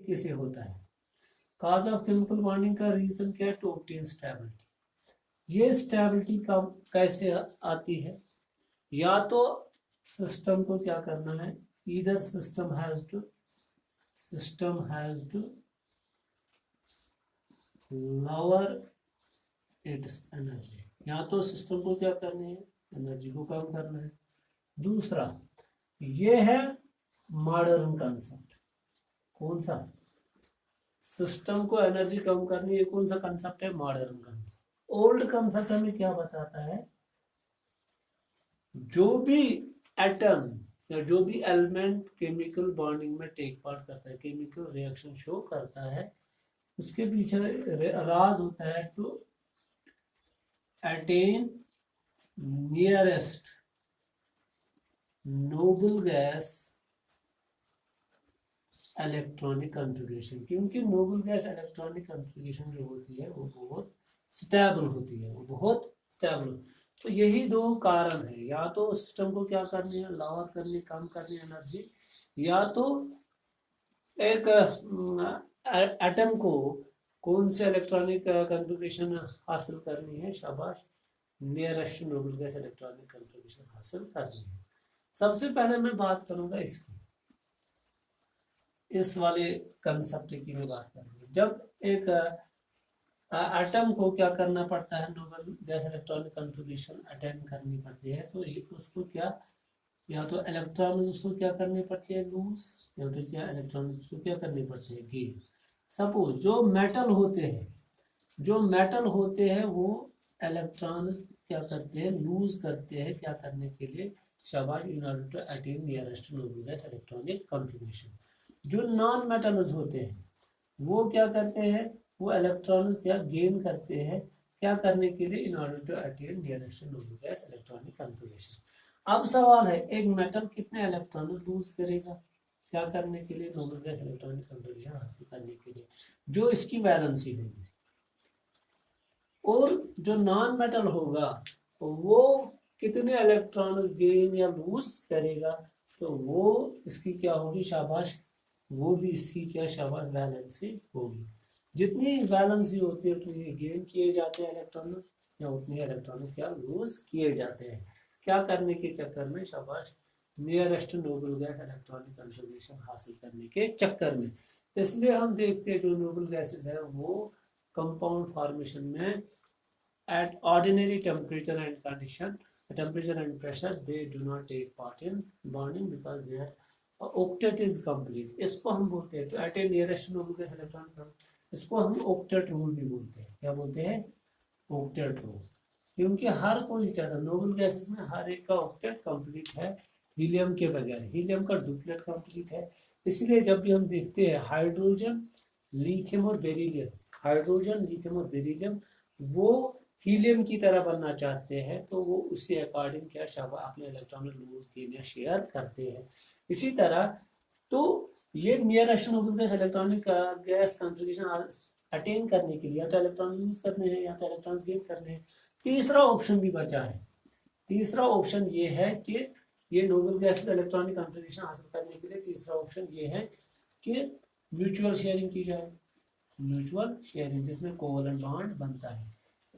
किसे होता है? काज ऑफ केमिकल बॉन्डिंग का रीजन क्या है? To obtain stability. ये स्टेबिलिटी का कैसे आती है? या तो सिस्टम को क्या करना है, either system has to lower its energy, या तो सिस्टम को क्या करनी है, एनर्जी को कम करना है। दूसरा ये है मॉडर्न कंसेप्ट। कौन सा? सिस्टम को एनर्जी कम करनी है, कौन सा कंसेप्ट है? Modern concept. ओल्ड कंसेप्ट हमें क्या बताता है? जो भी एटम या जो भी एलिमेंट केमिकल बॉन्डिंग में टेक पार्ट करता है, केमिकल रिएक्शन शो करता है, उसके पीछे राज होता है to attain nearest noble gas electronic configuration. क्योंकि नोबल गैस इलेक्ट्रॉनिक कॉन्फ़िगरेशन जो होती है वो बहुत स्टेबल होती है, वो बहुत स्टेबल। तो यही दो कारण है, या तो सिस्टम को क्या करनी है, लोअर करनी, कम करनी एनर्जी, या तो एक एटम को कौन से इलेक्ट्रॉनिक कॉन्फ़िगरेशन हासिल करनी है, शाबाश, nearest noble gas electronic configuration हासिल करनी है। सबसे पहले मैं बात करूंगा इसकी, इस वाले कंसेप्ट की मैं बात करूंगा। जब एक एटम को क्या करना पड़ता है, Nobel gas electronic configuration attain करनी पड़ती है, तो उसको क्या, या तो इलेक्ट्रॉन उसको क्या करनी पड़ती है, लूज, या तो क्या इलेक्ट्रॉन उसको क्या करनी पड़ती है, गेन। सपोज जो मेटल होते हैं वो इलेक्ट्रॉन्स क्या करते हैं, लूज करते हैं, क्या करने के लिए, शाबाश, in order to attain nearest noble gas electronic configuration. जो नॉन मेटल्स होते हैं वो क्या करते हैं, वो इलेक्ट्रॉन क्या गेन करते हैं, क्या करने के लिए, in order to attain nearest noble gas electronic configuration. अब सवाल है, एक मेटल कितने इलेक्ट्रॉन लूज करेगा, क्या करने के लिए, नोबल गैस इलेक्ट्रॉनिक कॉन्फ़िगरेशन हासिल करने के लिए, जो इसकी वैलेंसी होगी। और जो नॉन मेटल होगा वो कितने इलेक्ट्रॉन्स गेन या लूज करेगा, तो वो इसकी क्या होगी, शाबाश, वो भी इसकी क्या, शाबाश, वैलेंसी होगी। जितनी वैलेंसी होती है उतनी गेन किए जाते हैं इलेक्ट्रॉन्स, या उतनी इलेक्ट्रॉन्स क्या लूज किए जाते हैं, क्या करने के चक्कर में, शाबाश, nearest noble gas electronic configuration हासिल करने के चक्कर में। इसलिए हम देखते हैं जो नोबल गैसेस है वो कंपाउंड फॉर्मेशन में at ordinary temperature and condition, temperature and pressure, they do not take part in bonding because their octet is complete. इसको हम बोलते हैं, तो at a nearest noble gas electron, इसको हम octet rule भी बोलते हैं। क्या बोलते हैं? octet rule। क्योंकि हर कोई चाहता, नोबल गैसेस में हर एक का ऑक्टेट कंप्लीट है, हीलियम के बगैर, हीलियम का डुप्लेट कंप्लीट है। इसलिए जब भी हम देखते हैं हाइड्रोजन, लिथियम और बेरिलियम, हाइड्रोजन, लिथियम और बेरिलियम वो हीलियम की तरह बनना चाहते हैं, तो वो उसके अकॉर्डिंग क्या, शाबाश, अपने इलेक्ट्रॉन लूज गेन या शेयर करते हैं। इसी तरह तो ये nearest noble gas electronic gas configuration attain करने के लिए या तो इलेक्ट्रॉन यूज करने हैं या तो इलेक्ट्रॉन गेन करने हैं। तीसरा ऑप्शन भी बचा है। तीसरा ऑप्शन ये है कि ये नोबल गैस इलेक्ट्रॉनिक कॉन्फ़िगरेशन हासिल करने के लिए तीसरा ऑप्शन ये है कि म्यूचुअल शेयरिंग की जाए। म्यूचुअल शेयरिंग जिसमें कोवलेंट बॉन्ड बनता है।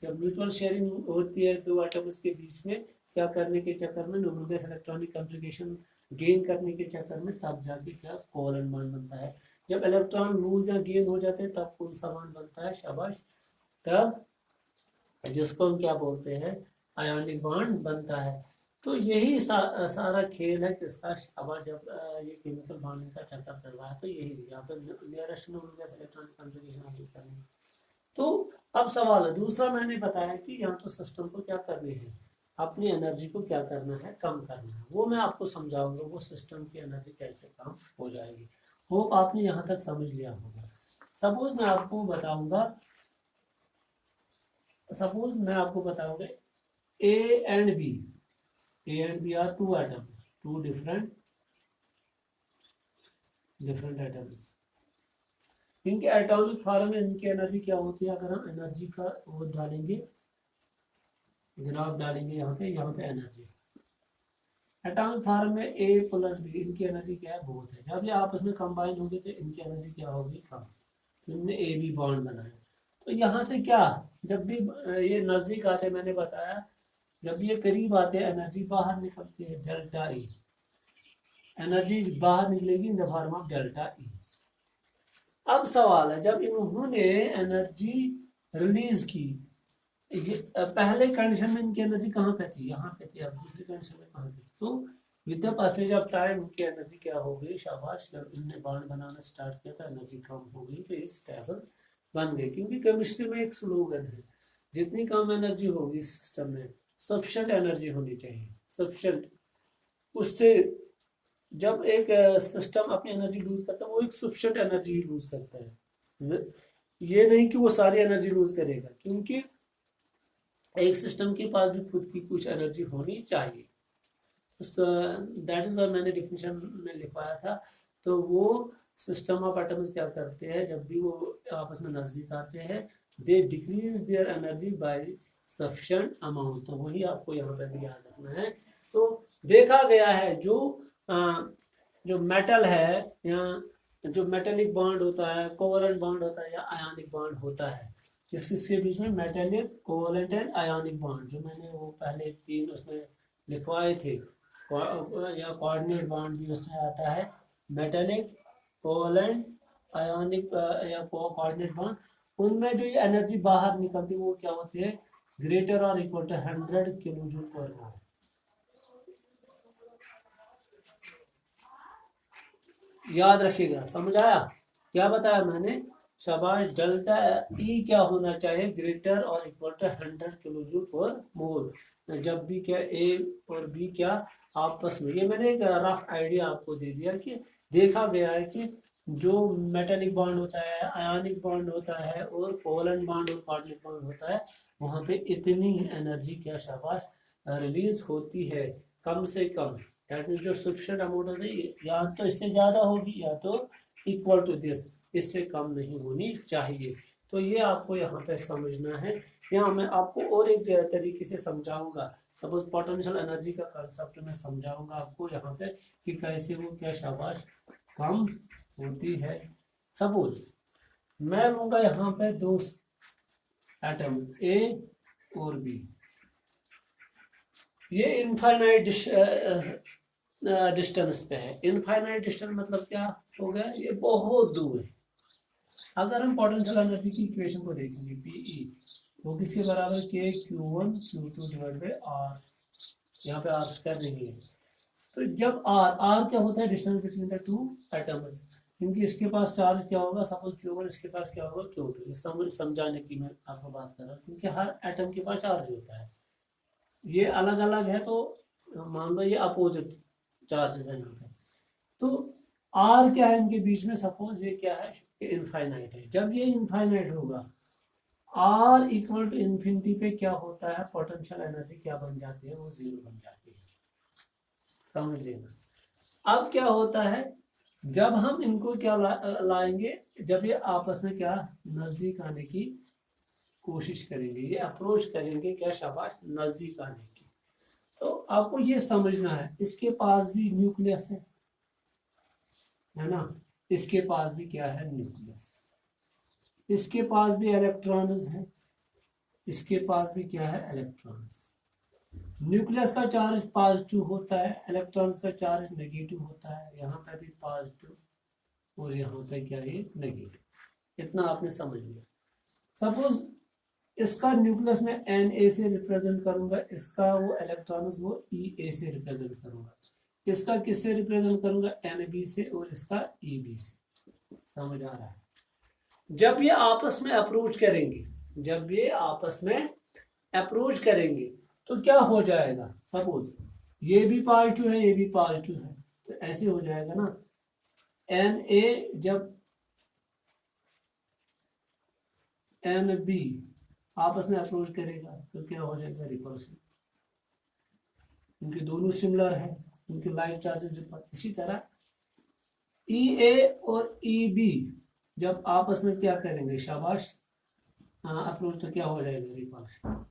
जब म्यूचुअल शेयरिंग होती है दो एटम्स के बीच में, क्या करने के चक्कर में, Nobel gas electronic configuration gain करने के चक्कर में, तब जाके क्या कोवलेंट बॉन्ड बनता है। जब इलेक्ट्रॉन लूज या गेन हो जाते हैं तब कौन सा बॉन्ड बनता है, शाबाश, तब जिसको हम क्या बोलते हैं, आयोनिक बॉन्ड बनता है। तो यही सारा खेल है किसका, शाबाश, जब ये केमिकल बॉन्डिंग का चक्कर चल रहा है, तो यही यहाँ पे nearest noble gas electronic configuration हासिल करनी। तो अब सवाल है दूसरा, मैंने बताया कि यहाँ तो सिस्टम को क्या करनी है, अपनी एनर्जी को क्या करना है, कम करना है। वो मैं आपको समझाऊंगा, वो सिस्टम की एनर्जी कैसे कम हो जाएगी। होप आपने यहाँ तक समझ लिया होगा। सपोज मैं आपको बताऊंगा A and B are two atoms, two different atoms. इनके एटॉमिक फॉर्म में इनकी एनर्जी क्या होती है, अगर हम एनर्जी का वो डालेंगे, ग्राफ डालेंगे यहाँ पे एनर्जी। एटॉमिक फॉर्म में ए प्लस बी, इनकी एनर्जी क्या है, बहुत है। जब ये आपस में कंबाइन होगी तो इनकी एनर्जी क्या होगी, कम। तो इनने ए बी बॉन्ड बनाया। तो यहाँ से क्या, जब भी ये नजदीक आते, मैंने बताया जब ये करीब आते हैं एनर्जी बाहर निकलती है, डेल्टा ई। एनर्जी बाहर निकलेगी in the form of delta E. अब सवाल है, जब इन्होंने एनर्जी रिलीज की, ये पहले कंडीशन में इनकी एनर्जी कहाँ पे थी, यहाँ पे थी। अब दूसरी कंडीशन में कहाँ थी, तो with the passage of time इनकी एनर्जी क्या हो गई, शाबाश, जब इनने बॉन्ड बनाना स्टार्ट किया था एनर्जी कम हो गई, तो ये स्टेबल बन गए। क्योंकि केमिस्ट्री में एक स्लोगन है, जितनी कम एनर्जी होगी सिस्टम में, सफिशिएंट एनर्जी होनी चाहिए, सफिशिएंट। उससे जब एक सिस्टम अपनी एनर्जी लूज करता है, वो एक सफिशिएंट एनर्जी लूज करता है। ये नहीं कि वो सारी एनर्जी लूज करेगा, क्योंकि एक सिस्टम के पास भी खुद की कुछ एनर्जी होनी चाहिए। दैट इज मैंने डिफिनेशन में लिखवाया था। तो वो सिस्टम ऑफ एटम्स क्या करते हैं, जब भी वो आपस में नजदीक आते हैं, they decrease their energy by sufficient amount. तो वही आपको यहाँ पे भी याद रखना है। तो देखा गया है जो मेटल है, या जो मेटेलिक बॉन्ड होता है, कोवलेंट बॉन्ड होता है, या आयनिक बॉन्ड होता है, जिसके बीच में metallic, covalent and ionic bond, जो मैंने वो पहले 3 उसमें लिखवाए थे, या कोऑर्डिनेट बॉन्ड भी उसमें आता है, मेटेलिक, कोवलेंट, आयनिक या कोऑर्डिनेट बॉन्ड। उनमें जो ये एनर्जी बाहर निकलती है वो क्या होती है, ग्रेटर और इक्वल टू 100 किलो जूल पर मोल। याद रखिएगा, समझ आया क्या बताया मैंने, शाबाश। डेल्टा ई क्या होना चाहिए, ग्रेटर और इक्वल टू 100 किलो जूल पर मोल। जब भी क्या ए और बी क्या आपस में, ये मैंने एक रफ आइडिया आपको दे दिया कि देखा गया है कि जो मेटेलिक बॉन्ड होता है, आयनिक बॉन्ड होता है, और कोवलेंट बॉन्ड और कोऑर्डिनेट बॉन्ड होता है, वहां पे इतनी एनर्जी क्या शाबाश रिलीज होती है, कम से कम। दैट मीन्स जो सफिशिएंट अमाउंट होती है, या तो इससे ज्यादा होगी या तो इक्वल टू दिस, इससे कम नहीं होनी चाहिए। तो ये आपको यहाँ पे समझना है। यहाँ मैं आपको और एक तरीके से समझाऊंगा। सपोज पोटेंशियल एनर्जी का कंसेप्ट मैं समझाऊंगा आपको यहाँ पे कि कैसे वो क्या शाबाश कम होती है। सपोज मैं लूंगा यहाँ पे 2 एटम ए और बी, ये इनफाइनाइट डिस्टेंस पे है। इनफाइनाइट डिस्टेंस मतलब क्या हो गया, ये बहुत दूर है। अगर हम पोटेंशियल एनर्जी की इक्वेशन को देखेंगे, पीई वो किसके बराबर, के Q1 Q2 divide by are, यहाँ पे आर स्क्वायर नहीं है। तो जब आर आर क्या होता है, डिस्टेंस बिटवीन द 2 एटम्स, क्योंकि इसके पास चार्ज क्या होगा, सपोज Q1, इसके पास क्या होगा Q2। समझाने की मैं आपको बात कर रहा हूँ, क्योंकि हर एटम के पास चार्ज होता है। ये अलग अलग है, तो मान लो ये अपोजिट चार्जेस है यहाँ पे। तो आर क्या है इनके बीच में, सपोज ये क्या है, इनफाइनाइट है। जब ये इनफाइनाइट होगा, आर इक्वल टू इन्फिनिटी पे क्या होता है, पोटेंशियल एनर्जी क्या बन जाती है, वो 0 बन जाती है। समझ लेना। अब क्या होता है, जब हम इनको क्या लाएंगे, जब ये आपस में क्या नजदीक आने की कोशिश करेंगे, ये अप्रोच करेंगे क्या शाबाश नजदीक आने की, तो आपको ये समझना है, इसके पास भी न्यूक्लियस है ना, इसके पास भी क्या है, न्यूक्लियस, इसके पास भी इलेक्ट्रॉन्स हैं, इसके पास भी क्या है, इलेक्ट्रॉन्स। न्यूक्लियस का चार्ज पॉजिटिव होता है, इलेक्ट्रॉन्स का चार्ज नेगेटिव होता है। यहाँ पे भी पॉजिटिव और यहाँ पे क्या है, नेगेटिव। इतना आपने समझ लिया। सपोज इसका न्यूक्लियस में Na से रिप्रेजेंट करूंगा, इसका वो इलेक्ट्रॉन्स वो Ea से रिप्रेजेंट करूंगा, इसका किससे रिप्रेजेंट करूंगा, Nb से, और इसका Eb से। समझ आ रहा है। जब ये आपस में अप्रोच करेंगे, जब ये आपस में अप्रोच करेंगे तो क्या हो जाएगा, सपोज ये भी पॉजिटिव है, ये भी पॉजिटिव है, तो ऐसे हो जाएगा ना, Na जब Nb आपस में अप्रोच करेगा तो क्या हो जाएगा, रिपल्शन। इनके दोनों सिमिलर है, इनके लाइक चार्जेस। इसी तरह Ea और Eb जब आपस में क्या करेंगे, शाबाश अप्रोच, तो क्या हो जाएगा, रिपल्शन।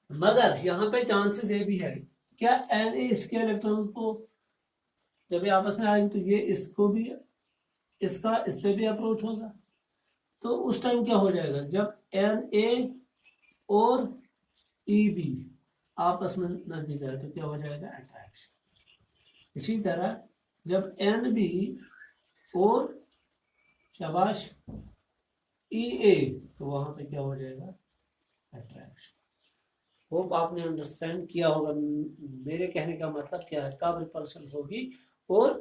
मगर यहाँ पे चांसेस ये भी है, क्या एन ए इसके इलेक्ट्रॉन्स को जब ये आपस में आएंगे तो ये इसको भी, इसका इस पे भी अप्रोच होगा, तो उस टाइम क्या हो जाएगा, जब एन ए और ई बी आपस में नजदीक आए तो क्या हो जाएगा, अट्रैक्शन। इसी तरह जब एन बी और शाबाश ई ए, तो वहां पे क्या हो जाएगा, अट्रैक्शन। होप आपने अंडरस्टैंड किया होगा मेरे कहने का मतलब क्या है, कब रिपल्शन होगी। और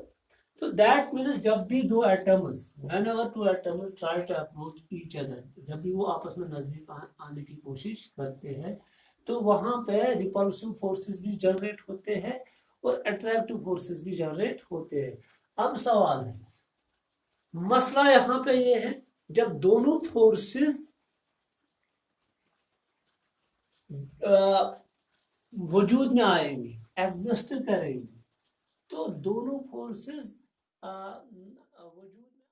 तो दैट मीन्स जब भी दो atoms, whenever two atoms try to approach each other, जब भी वो आपस में नजदीक आने की कोशिश करते हैं तो वहां पे रिपल्सिव फोर्सेस भी जनरेट होते हैं और अट्रैक्टिव फोर्सेस भी जनरेट होते हैं। अब सवाल है, मसला यहाँ पे ये है, जब दोनों फोर्सेस वजूद में आएंगे, एग्जिस्ट करेंगे, तो दोनों फोर्सेस